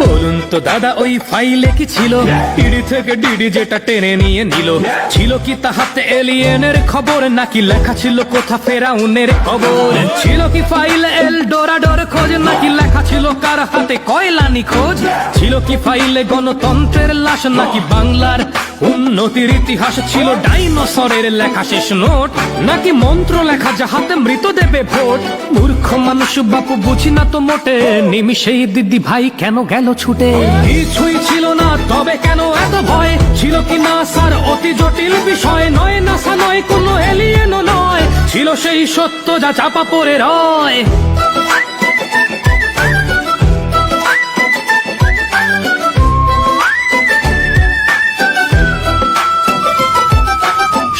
বলুন তো দাদা ওই ফাইলে কি ছিল? ইডি থেকে ডিডি যেটা টেনে নিয়ে নিল, ছিল কি তাহাতে এলিয়েনের খবর, নাকি লেখা ছিল কোথা ফেরাউনের খবর? ছিল কি ফাইলে এল ডোরাডোর খোঁজ, নাকি লেখা ছিল কার হাতে কয়লা নিখোঁজ? ছিল কি ফাইলে গণতন্ত্রের লাশ, নাকি বাংলার উন্নতির ইতিহাস? ছিল ডাইনোসরের লেখা শেষ নোট, নাকি মন্ত্র লেখা যাহাতে মৃত দেবে ভোট? মূর্খ মানুষ বাপু বুঝি না তো মোটে, নিমিষেই দিদি ভাই কেন গেল ছুটে? কিছুই ছিল না তবে কেন এত ভয়? ছিল কি না স্যার অতি জটিল বিষয়? নয় নাসা নয় কোনো এলিয়েনও নয়, ছিল সেই সত্য যা চাপা পড়ে রয়।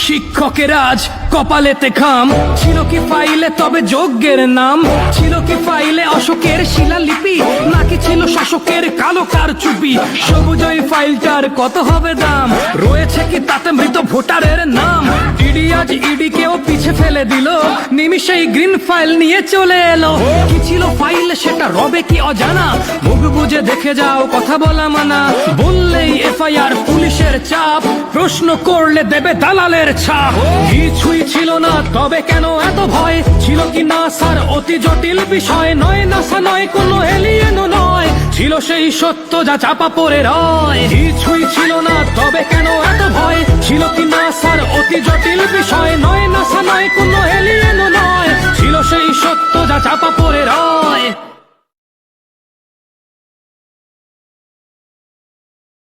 শিক্ষকের আজ কপালেতে খাম, ছিল কি ফাইলে তবে যজ্ঞের নাম? ছিল কি ফাইলে অশোকের শিলালিপি, নাকি ছিল শাসকের কালো কারচুপি? সবুজ ওই ফাইলটার কত হবে দাম? রয়েছে কি তাতে মৃত ভোটারের নাম? ইডি আজ ইডি কেও পিছে ফেলে দিল, নিমিষেই গ্রিন ফাইল নিয়ে চলে এলো। কি ছিল ফাইলে সেটা রবে কি অজানা? মুখ বুঝে দেখে যাও কথা বলা মানা, বললেই এফআইআর পুলিশের চাপ, প্রশ্ন করলে দেবে দালালের ছাপ। কিছুই ছিল না তবে কেন এত ভয়? ছিল কি না স্যার অতি জটিল বিষয়? নয় নাসা নয় কোনো এলিয়েনও নয়, ছিল সেই সত্য যা চাপা পড়ে রয়। কিছুই ছিল না তবে কেন এত ভয়? ছিল কি না স্যার অতি জটিল বিষয়? নয় নাসা নয় কোনো